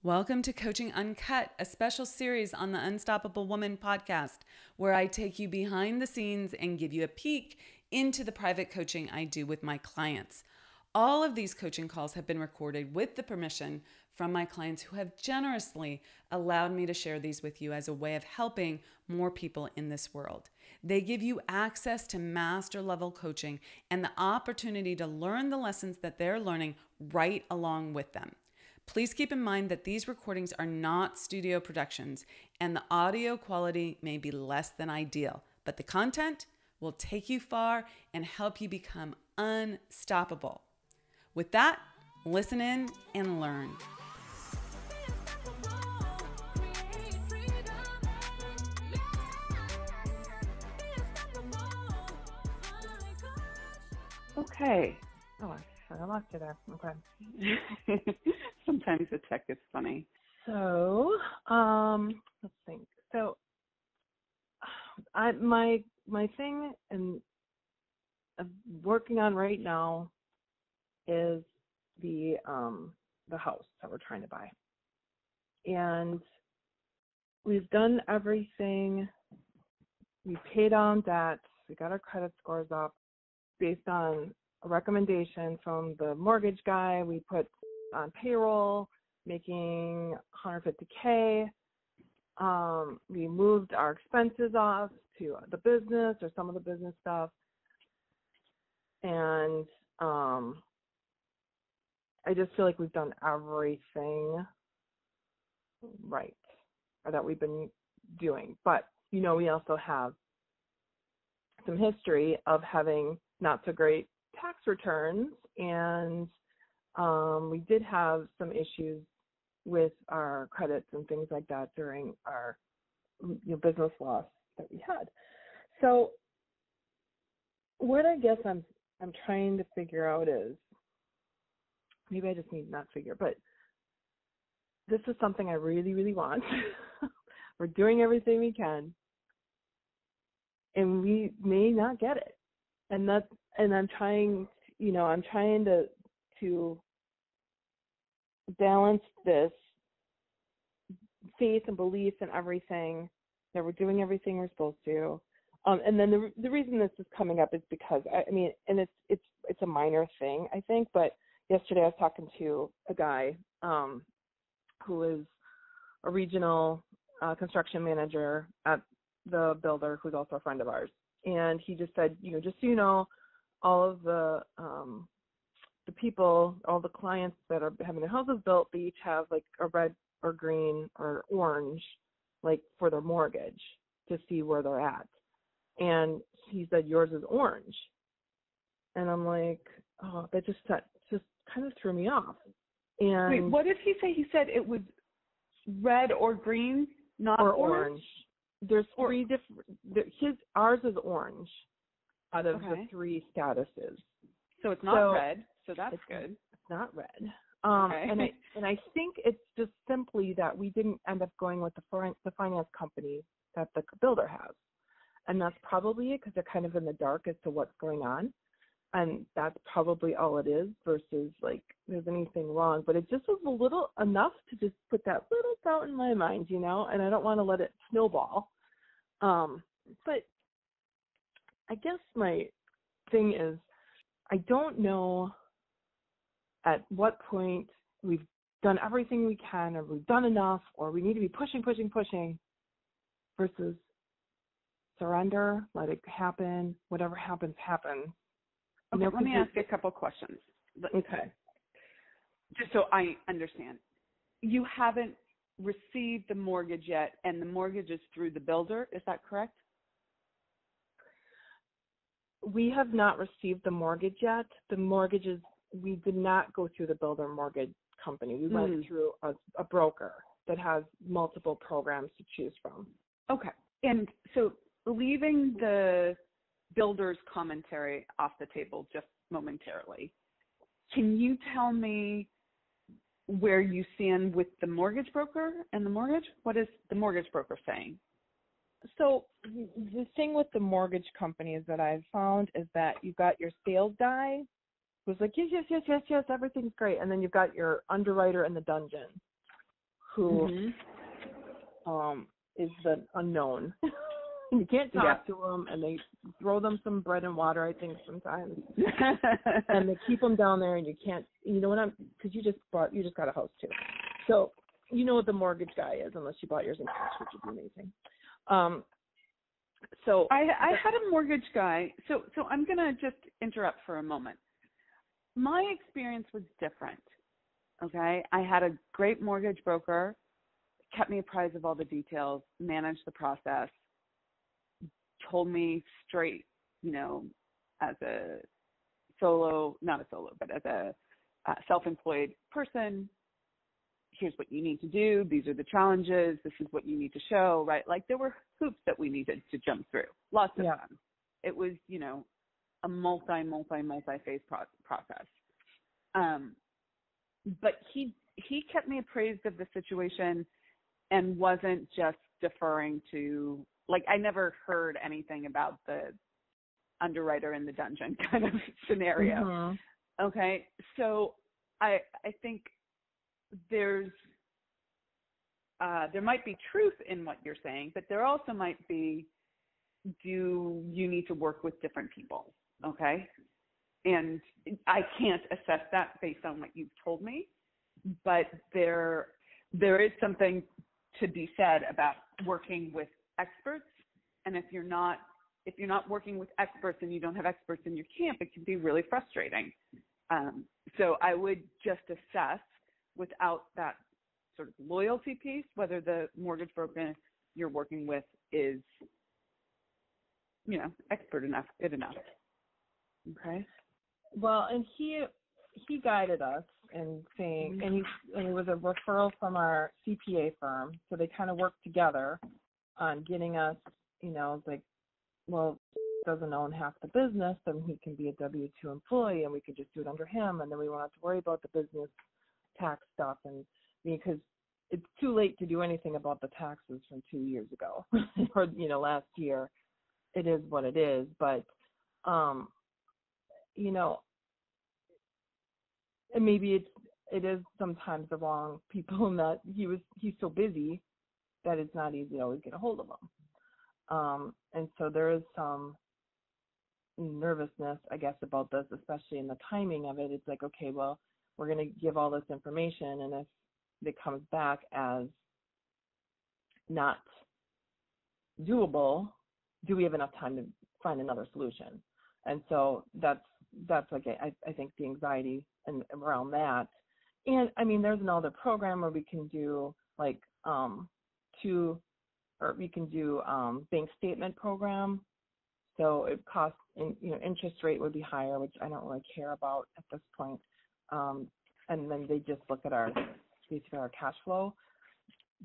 Welcome to Coaching Uncut, a special series on the Unstoppable Woman podcast, where I take you behind the scenes and give you a peek into the private coaching I do with my clients. All of these coaching calls have been recorded with the permission from my clients who have generously allowed me to share these with you as a way of helping more people in this world. They give you access to master level coaching and the opportunity to learn the lessons that they're learning right along with them. Please keep in mind that these recordings are not studio productions and the audio quality may be less than ideal, but the content will take you far and help you become unstoppable. With that, listen in and learn. Okay. Oh, I lost you there. Okay. Sometimes the tech is funny. So, let's think. So, my thing and I'm working on right now is the house that we're trying to buy, and we've done everything. We paid down debt. We got our credit scores up based on a recommendation from the mortgage guy. We put on payroll, making $150K. We moved our expenses off to the business or some of the business stuff. And I just feel like we've done everything right, or that we've been doing. But, we also have some history of having not so great tax returns, and we did have some issues with our credits and things like that during our business loss that we had. So what I guess I'm trying to figure out is, maybe I just need not figure, but this is something I really, really want. We're doing everything we can, and we may not get it. And I'm trying, to balance this faith and belief in everything, that we're doing everything we're supposed to. And then the reason this is coming up is because and it's a minor thing, I think, but yesterday I was talking to a guy who is a regional construction manager at the builder, who's also a friend of ours. And he just said, just so you know, all of the people, all the clients that are having their houses built, they each have like a red or green or orange, like for their mortgage, to see where they're at. And he said, yours is orange. And I'm like, oh, that just kind of threw me off. And Wait, what did he say? He said it was red or green, not or orange. There's three different. Ours is orange out of the three statuses. So it's not red. So that's good. It's not red. Okay. And I think it's just simply that we didn't end up going with the finance company that the builder has, and that's probably it, because they're kind of in the dark as to what's going on, and that's probably all it is. Versus like there's anything wrong, but it just was a little enough to just put that little doubt in my mind, and I don't want to let it snowball. But I guess my thing is, I don't know at what point we've done everything we can, or we've done enough, or we need to be pushing, versus surrender, let it happen, whatever happens, happens. Okay, let me ask you a couple questions. Okay. Just so I understand. You haven't received the mortgage yet, and the mortgage is through the builder. Is that correct? We have not received the mortgage yet. The mortgages, we did not go through the builder mortgage company. We went through a broker that has multiple programs to choose from. Okay. And so leaving the builder's commentary off the table just momentarily, can you tell me where you stand with the mortgage broker and the mortgage? What is the mortgage broker saying? So the thing with the mortgage companies that I've found is that you've got your sales guy who's like, yes, everything's great. And then you've got your underwriter in the dungeon who is the unknown. You can't talk to them, and they throw them some bread and water, I think, sometimes. And they keep them down there, and you can't, because you just got a house too. So you know what the mortgage guy is, unless you bought yours in cash, which would be amazing. So I had a mortgage guy. So I'm going to just interrupt for a moment. My experience was different. Okay. I had a great mortgage broker, kept me apprised of all the details, managed the process, told me straight, as a but as a self-employed person, here's what you need to do. These are the challenges. This is what you need to show, right? Like there were hoops that we needed to jump through. Lots of them. It was, a multi-phase process. But he kept me appraised of the situation and wasn't just deferring to, I never heard anything about the underwriter in the dungeon kind of scenario. Mm-hmm. Okay. So I think there might be truth in what you're saying, but there also might be, do you need to work with different people? Okay. And I can't assess that based on what you've told me, but there is something to be said about working with experts. And if you're not working with experts and you don't have experts in your camp, it can be really frustrating. So I would just assess, without that sort of loyalty piece, whether the mortgage broker you're working with is, expert enough, good enough. Okay. Well, and he guided us in saying, and it was a referral from our CPA firm, so they kind of worked together on getting us, doesn't own half the business, then he can be a W-2 employee, and we could just do it under him, and then we won't have to worry about the business tax stuff, and because it's too late to do anything about the taxes from 2 years ago or last year. It is what it is, but and maybe it is sometimes the wrong people, in that he's so busy that it's not easy to always get a hold of him. And so there is some nervousness, I guess, about this, especially in the timing of it. It's like, okay, well, we're going to give all this information, and if it comes back as not doable, do we have enough time to find another solution? And so that's like, I think the anxiety and around that. And I mean, there's another program where we can do bank statement program. So it costs, interest rate would be higher, which I don't really care about at this point. And then they just look at our cash flow.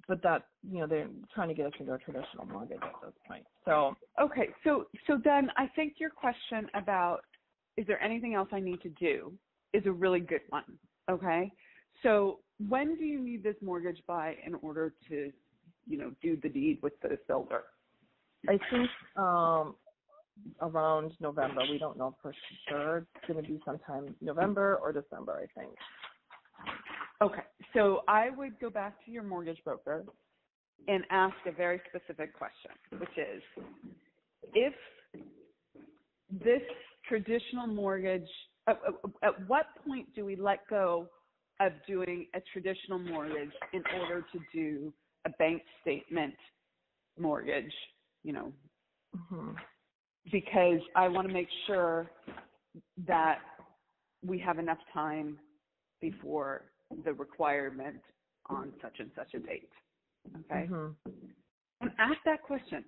But that, they're trying to get us into a traditional mortgage at this point. So okay, so then I think your question about, is there anything else I need to do, is a really good one. Okay, so when do you need this mortgage by in order to, do the deed with the builder? I think around November. We don't know for sure. It's going to be sometime November or December, I think. Okay, so I would go back to your mortgage broker and ask a very specific question, which is, if this traditional mortgage, at what point do we let go of doing a traditional mortgage in order to do a bank statement mortgage, Mm-hmm. Because I want to make sure that we have enough time before the requirement on such and such a date. Okay. Mm-hmm. And ask that question,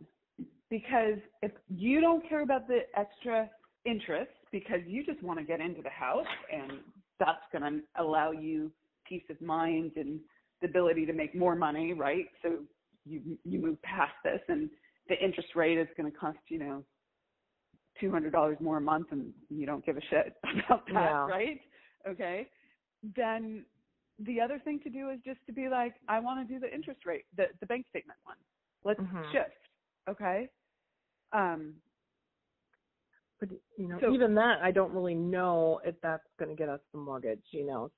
because if you don't care about the extra interest because you just want to get into the house, and that's going to allow you peace of mind and the ability to make more money, right? So you move past this, and the interest rate is going to cost, $200 more a month, and you don't give a shit about that, yeah. Right? Okay. Then the other thing to do is just to be like, I want to do the interest rate, the bank statement one. Let's Mm-hmm. shift. Okay. But, So, even that, I don't really know if that's going to get us the mortgage,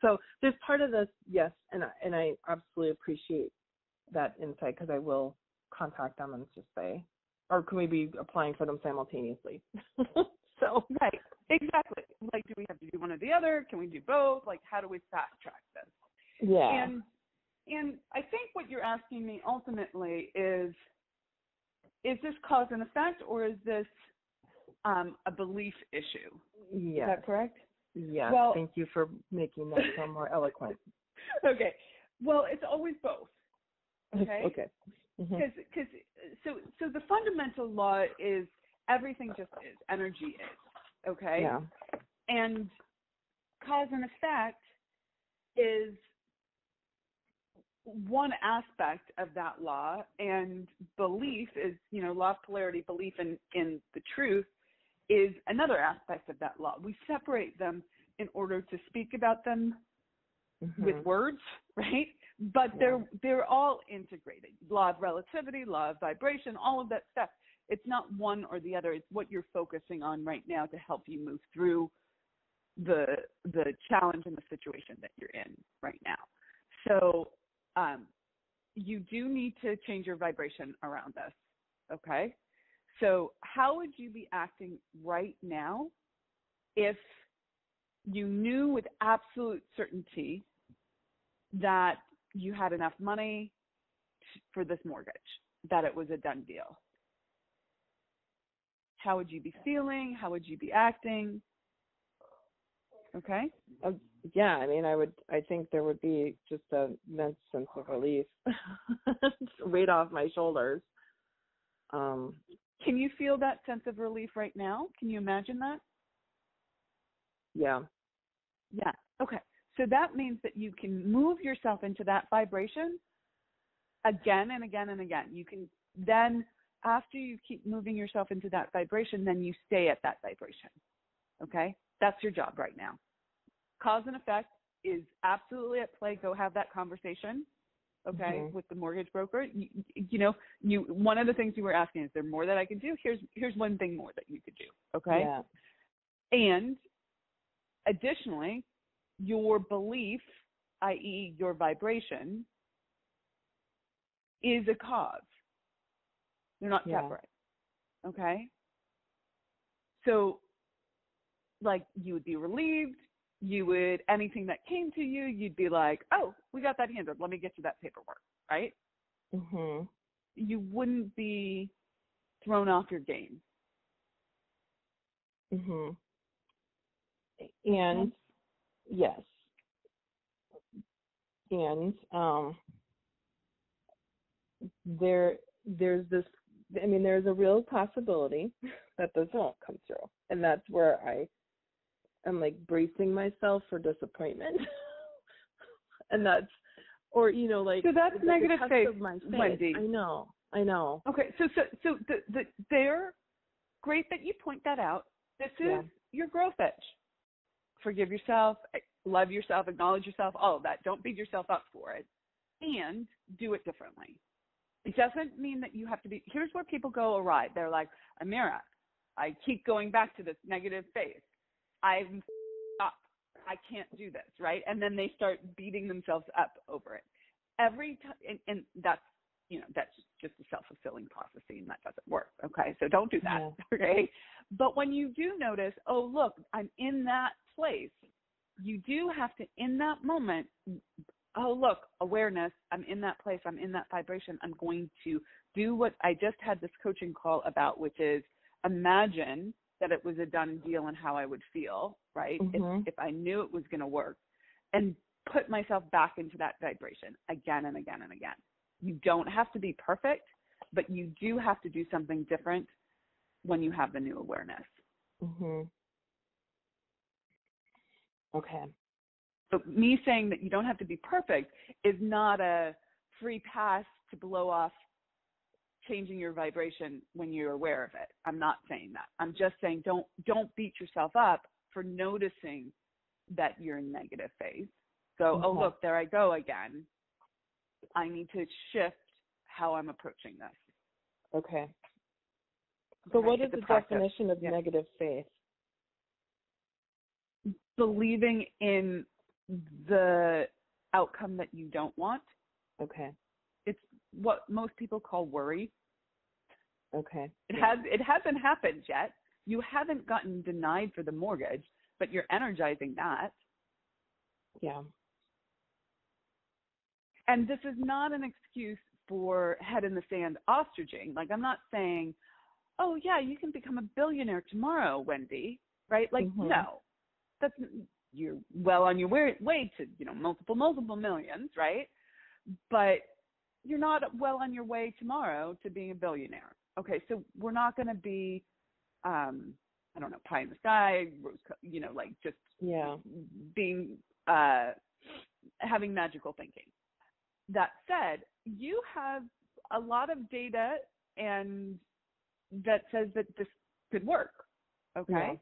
So there's part of this, yes, and I absolutely appreciate that insight, because I will contact them and just say, or can we be applying for them simultaneously? So. right, exactly. Like, do we have to do one or the other? Can we do both? Like, how do we fast track this? Yeah. And I think what you're asking me ultimately is this cause and effect, or is this a belief issue? Yes. Is that correct? Yes. Well, thank you for making that sound more eloquent. Okay. Well, it's always both. Okay. Okay. Mm-hmm. Because so the fundamental law is everything just is, energy is. Okay. Yeah. And cause and effect is one aspect of that law, and belief is, law of polarity, belief in the truth is another aspect of that law. We separate them in order to speak about them with words, right? But they're all integrated. Law of relativity, law of vibration, all of that stuff. It's not one or the other. It's what you're focusing on right now to help you move through the challenge and the situation that you're in right now. So you do need to change your vibration around this, okay? So how would you be acting right now if you knew with absolute certainty that you had enough money for this mortgage, that it was a done deal? How would you be feeling? How would you be acting? Okay? Yeah, I think there would be just an immense sense of relief. Weight off my shoulders. Can you feel that sense of relief right now? Can you imagine that? Yeah. Yeah. Okay. So that means that you can move yourself into that vibration again and again and again. You can then, after you keep moving yourself into that vibration, then you stay at that vibration. Okay? That's your job right now. Cause and effect is absolutely at play. Go have that conversation, okay, with the mortgage broker. One of the things you were asking, is there more that I can do? Here's one thing more that you could do, okay? Yeah. And additionally, your belief, i.e. your vibration, is a cause. They're not separate, okay? So, like, you would be relieved. Anything that came to you, you'd be like, oh, we got that handled. Let me get you that paperwork, right? Mm-hmm. You wouldn't be thrown off your game. Mm-hmm. And, yes. And there's this, there's a real possibility that this won't come through. And that's where I'm like bracing myself for disappointment. And that's, or, like. So that's negative faith, Wendy. I know. Okay, so they're great that you point that out. This is your growth edge. Forgive yourself, love yourself, acknowledge yourself, all of that. Don't beat yourself up for it, and do it differently. It doesn't mean that you have to be. Here's where people go awry. They're like, Amira, I keep going back to this negative faith. I'm up. I can't do this, right? And then they start beating themselves up over it. Every time, and that's just a self-fulfilling prophecy, and that doesn't work, okay? So don't do that, okay? But when you do notice, oh, look, I'm in that place, you do have to, in that moment, oh, look, awareness, I'm in that place, I'm in that vibration, I'm going to do what I just had this coaching call about, which is imagine that it was a done deal and how I would feel, right? If I knew it was going to work, and put myself back into that vibration again and again and again. You don't have to be perfect, but you do have to do something different when you have the new awareness. Okay. So me saying that you don't have to be perfect is not a free pass to blow off changing your vibration when you're aware of it. I'm not saying that. I'm just saying don't beat yourself up for noticing that you're in negative phase. Go, oh, look, there I go again. I need to shift how I'm approaching this. Okay. So what is It's a the practice. definition of negative faith? Believing in the outcome that you don't want. Okay. It's what most people call worry. Okay. It hasn't happened yet. You haven't gotten denied for the mortgage, but you're energizing that. Yeah. And this is not an excuse for head in the sand ostriching. Like, I'm not saying, oh yeah, you can become a billionaire tomorrow, Wendy, right? Like, no, you're well on your way to, multiple millions, right? But you're not well on your way tomorrow to being a billionaire. Okay, so we're not going to be, I don't know, pie in the sky, just being, having magical thinking. That said, you have a lot of data and that says that this could work. Okay,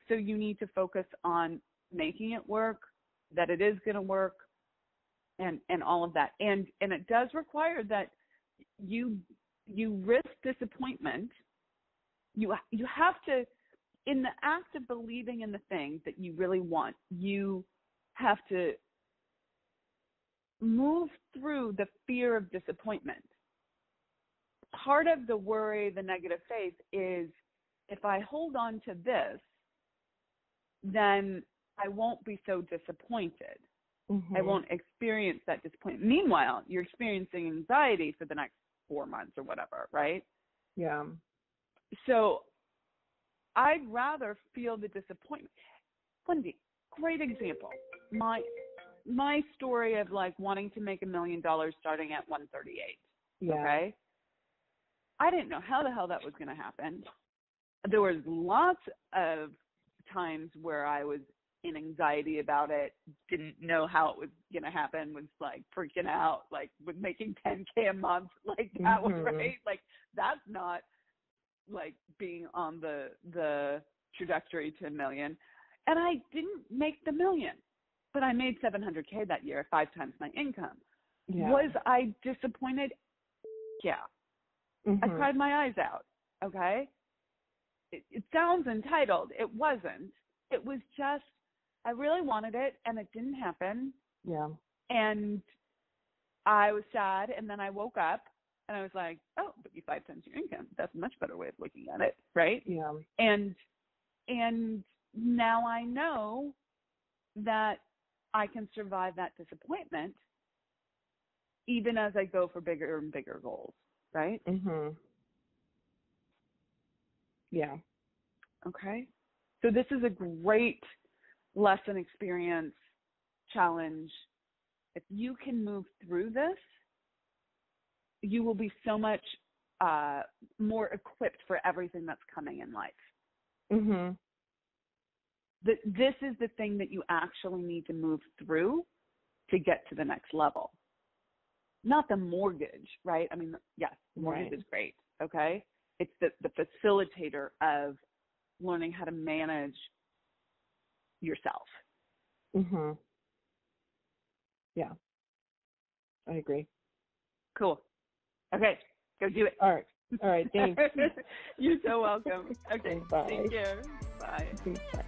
so you need to focus on making it work, that it is going to work, and all of that. And it does require that you risk disappointment. You have to, in the act of believing in the thing that you really want, you have to move through the fear of disappointment. Part of the worry, the negative faith, is if I hold on to this, then I won't be so disappointed. I won't experience that disappointment. Meanwhile, you're experiencing anxiety for the next 4 months or whatever, right? Yeah. So I'd rather feel the disappointment. Wendy, great example. My story of like wanting to make $1 million starting at 138. Yeah. Okay. I didn't know how the hell that was going to happen. There was lots of times where I was in anxiety about it, didn't know how it was going to happen, was like freaking out, like with making 10K a month. Like that was right. Like that's not like being on the trajectory to $1 million. And I didn't make the $1 million, but I made $700K that year, 5 times my income. Yeah. Was I disappointed? Yeah. I cried my eyes out. Okay. It sounds entitled. It wasn't. It was just, I really wanted it and it didn't happen. Yeah. And I was sad, and then I woke up and I was like, oh, but you 5 times your income. That's a much better way of looking at it, right? Yeah. And now I know that I can survive that disappointment even as I go for bigger and bigger goals, right? Yeah. Okay. So this is a great lesson, experience, challenge. If you can move through this, you will be so much more equipped for everything that's coming in life. This is the thing that you actually need to move through to get to the next level. Not the mortgage, right? I mean, yes, the mortgage is great, okay? It's the facilitator of learning how to manage yourself. Yeah, I agree. Cool. Okay, go do it. All right, thanks. You're so welcome. Okay, bye. Take care. Bye. Bye.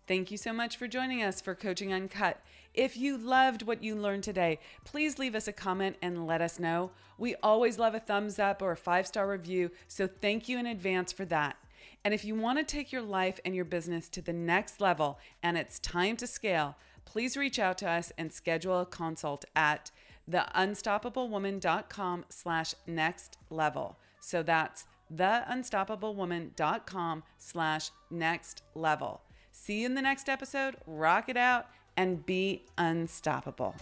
Thank you so much for joining us for Coaching Uncut. If you loved what you learned today, please leave us a comment and let us know. We always love a thumbs up or a 5-star review, so thank you in advance for that. And if you want to take your life and your business to the next level and it's time to scale, please reach out to us and schedule a consult at theunstoppablewoman.com/next level. So that's theunstoppablewoman.com/next level. See you in the next episode. Rock it out and be unstoppable.